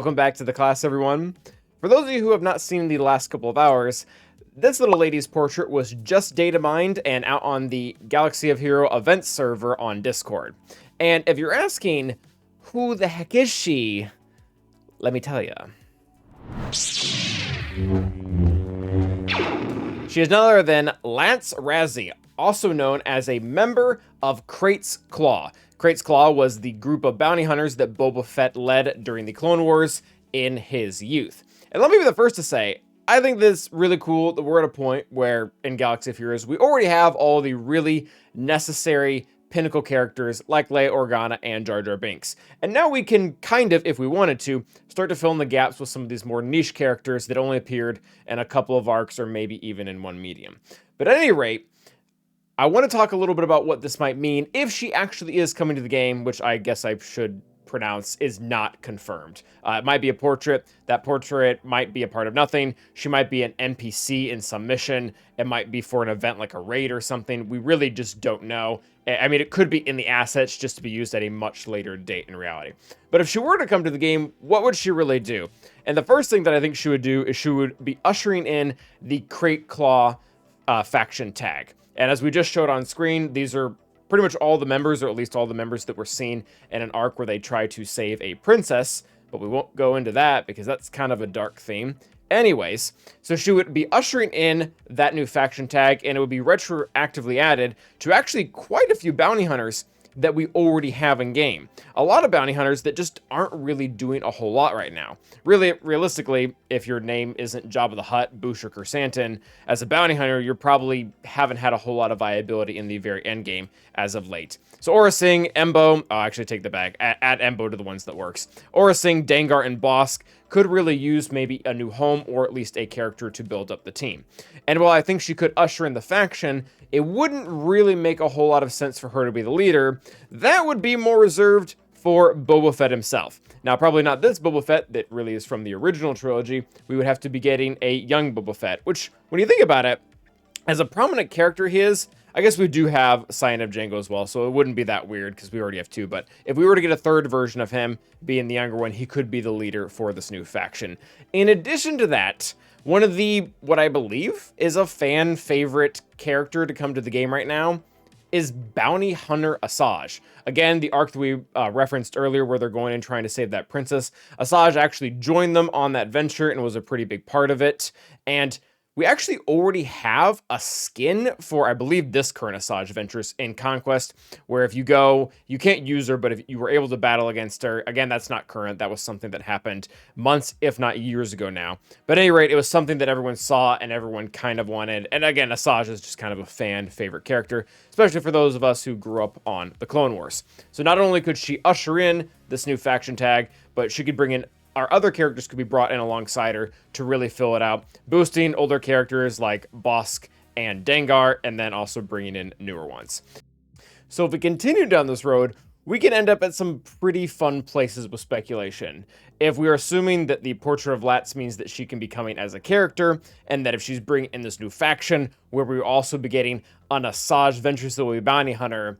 Welcome back to the class, everyone. For those of you who have not seen the last couple of hours, this little lady's portrait was just data mined and out on the Galaxy of Hero events server on Discord. And if you're asking, who the heck is she? Let me tell you. She is none other than Lance Razzie, also known as a member of Krayt's Claw. Krayt's Claw was the group of bounty hunters that Boba Fett led during the Clone Wars in his youth. And let me be the first to say, I think this is really cool that we're at a point where in Galaxy of Heroes, we already have all the really necessary pinnacle characters like Leia Organa and Jar Jar Binks. And now we can kind of, if we wanted to, start to fill in the gaps with some of these more niche characters that only appeared in a couple of arcs or maybe even in one medium. But at any rate, I want to talk a little bit about what this might mean if she actually is coming to the game, which I guess I should pronounce is not confirmed. It might be a portrait. That portrait might be a part of nothing. She might be an NPC in some mission. It might be for an event like a raid or something. We really just don't know. I mean, it could be in the assets just to be used at a much later date in reality. But if she were to come to the game, what would she really do? And the first thing that I think she would do is she would be ushering in the Krayt Claw faction tag. And as we just showed on screen, these are pretty much all the members, or at least all the members that were seen in an arc where they try to save a princess, but we won't go into that because that's kind of a dark theme. Anyways, so she would be ushering in that new faction tag, and it would be retroactively added to actually quite a few bounty hunters that we already have in game. A lot of bounty hunters that just aren't really doing a whole lot right now. Really, realistically, if your name isn't Jabba the Hutt, Boucher, or Santon, as a bounty hunter, you probably haven't had a whole lot of viability in the very end game as of late. So Aurra Sing, Embo, I'll actually take the back, add Embo to the ones that works. Aurra Sing, Dengar, and Bosk could really use maybe a new home or at least a character to build up the team. And while I think she could usher in the faction, it wouldn't really make a whole lot of sense for her to be the leader. That would be more reserved for Boba Fett himself. Now, probably not this Boba Fett that really is from the original trilogy. We would have to be getting a young Boba Fett, which, when you think about it, as a prominent character he is, I guess we do have Scion of Django as well, so it wouldn't be that weird because we already have two. But if we were to get a third version of him, being the younger one, he could be the leader for this new faction. In addition to that, one of the, what I believe is a fan favorite character to come to the game right now is Bounty Hunter Assajj. Again, the arc that we referenced earlier where they're going and trying to save that princess. Assajj actually joined them on that venture and was a pretty big part of it. And we actually already have a skin for, I believe, this current Assajj Ventress in Conquest, where if you go, you can't use her, but if you were able to battle against her, again, that's not current. That was something that happened months, if not years ago now. But at any rate, it was something that everyone saw and everyone kind of wanted. And again, Assajj is just kind of a fan favorite character, especially for those of us who grew up on the Clone Wars. So not only could she usher in this new faction tag, but she could bring in our other characters could be brought in alongside her to really fill it out, boosting older characters like Bosk and Dengar, and then also bringing in newer ones. So if we continue down this road, we can end up at some pretty fun places with speculation. If we are assuming that the portrait of Lats means that she can be coming as a character, and that if she's bringing in this new faction, where we'll also be getting an Assajj Ventress that will be bounty hunter,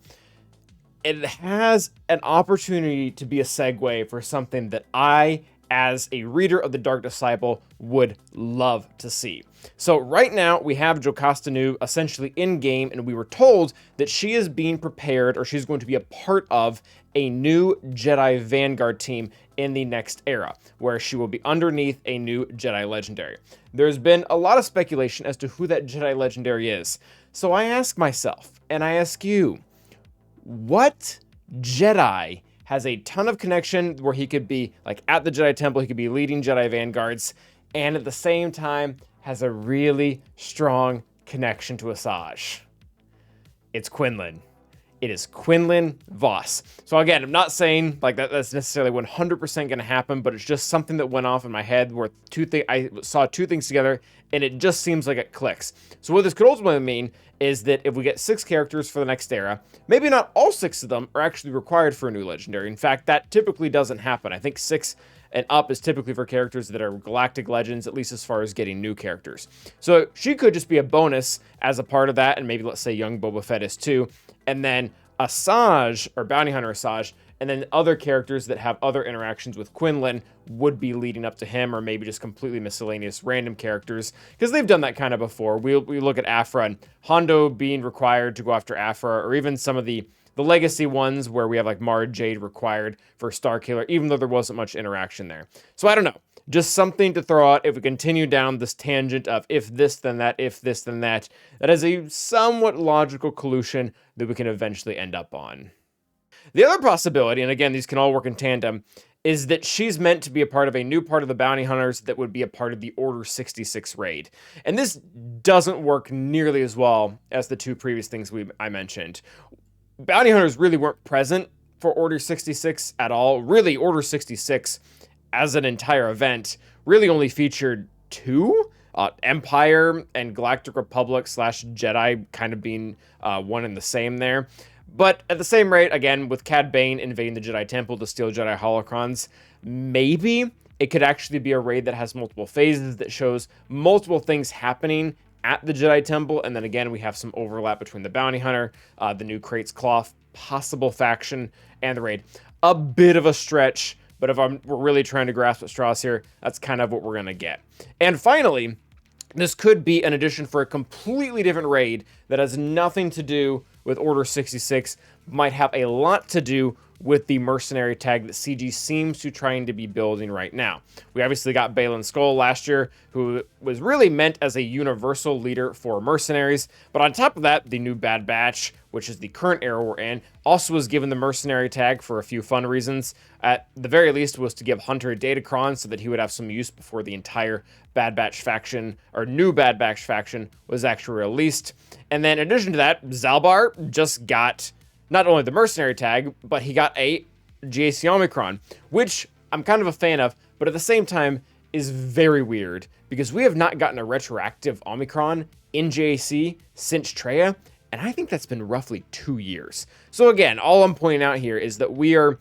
it has an opportunity to be a segue for something that I, as a reader of The Dark Disciple, would love to see. So right now we have Jocasta Nu essentially in game, and we were told that she is being prepared, or she's going to be a part of a new Jedi Vanguard team in the next era, where she will be underneath a new Jedi Legendary. There's been a lot of speculation as to who that Jedi Legendary is. So I ask myself, and I ask you, what Jedi has a ton of connection where he could be like at the Jedi Temple, he could be leading Jedi Vanguards, and at the same time has a really strong connection to Assajj? It's Quinlan. It is Quinlan Vos. So again, I'm not saying like that's necessarily 100% going to happen, but it's just something that went off in my head where I saw two things together, and it just seems like it clicks. So what this could ultimately mean is that if we get 6 characters for the next era, maybe not all 6 of them are actually required for a new legendary. In fact, that typically doesn't happen. I think 6 and up is typically for characters that are galactic legends, at least as far as getting new characters. So she could just be a bonus as a part of that, and maybe let's say young Boba Fett is too. And then Assajj, or Bounty Hunter Assajj, and then other characters that have other interactions with Quinlan would be leading up to him, or maybe just completely miscellaneous random characters, because they've done that kind of before. We look at Afra and Hondo being required to go after Afra, or even some of the legacy ones where we have like Mara Jade required for Starkiller, even though there wasn't much interaction there. So I don't know. Just something to throw out if we continue down this tangent of if this, then that, if this, then that. That is a somewhat logical collusion that we can eventually end up on. The other possibility, and again, these can all work in tandem, is that she's meant to be a part of a new part of the Bounty Hunters that would be a part of the Order 66 raid. And this doesn't work nearly as well as the two previous things I mentioned. Bounty Hunters really weren't present for Order 66 at all. Really, Order 66 as an entire event really only featured two, Empire and Galactic Republic / Jedi kind of being one and the same there. But at the same rate, again, with Cad Bane invading the Jedi Temple to steal Jedi holocrons, maybe it could actually be a raid that has multiple phases that shows multiple things happening at the Jedi Temple, and then again, we have some overlap between the Bounty Hunter, the new Krayt's Claw possible faction, and the raid. A bit of a stretch, but if we're really trying to grasp at straws here, that's kind of what we're going to get. And finally, this could be an addition for a completely different raid that has nothing to do with Order 66, might have a lot to do with the Mercenary tag that CG seems to trying to be building right now. We obviously got Baylan Skoll last year, who was really meant as a universal leader for Mercenaries, but on top of that, the new Bad Batch, which is the current era we're in, also was given the Mercenary tag for a few fun reasons. At the very least was to give Hunter a datacron so that he would have some use before the entire Bad Batch faction, or new Bad Batch faction, was actually released. And then in addition to that, Zalbar just got not only the Mercenary tag, but he got a GAC Omicron, which I'm kind of a fan of, but at the same time is very weird, because we have not gotten a retroactive Omicron in GAC since Traya, and I think that's been roughly 2 years. So again, all I'm pointing out here is that we are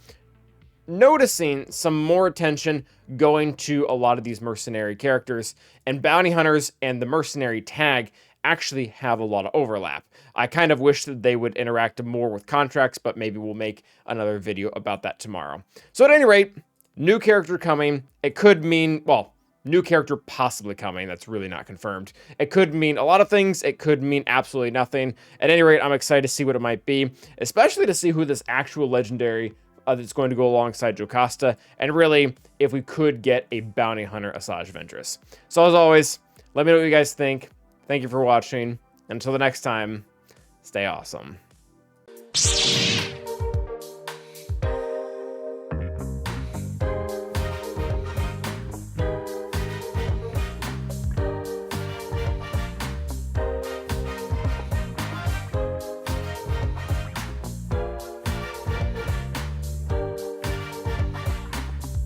noticing some more attention going to a lot of these Mercenary characters, and Bounty Hunters and the Mercenary tag actually have a lot of overlap. I kind of wish that they would interact more with contracts, but maybe we'll make another video about that tomorrow. So at any rate, new character coming. It could mean, well, new character possibly coming. That's really not confirmed. It could mean a lot of things. It could mean absolutely nothing. At any rate, I'm excited to see what it might be, especially to see who this actual legendary that's going to go alongside Jocasta, and really, if we could get a Bounty Hunter Assajj Ventress. So as always, let me know what you guys think. Thank you for watching. Until the next time, stay awesome.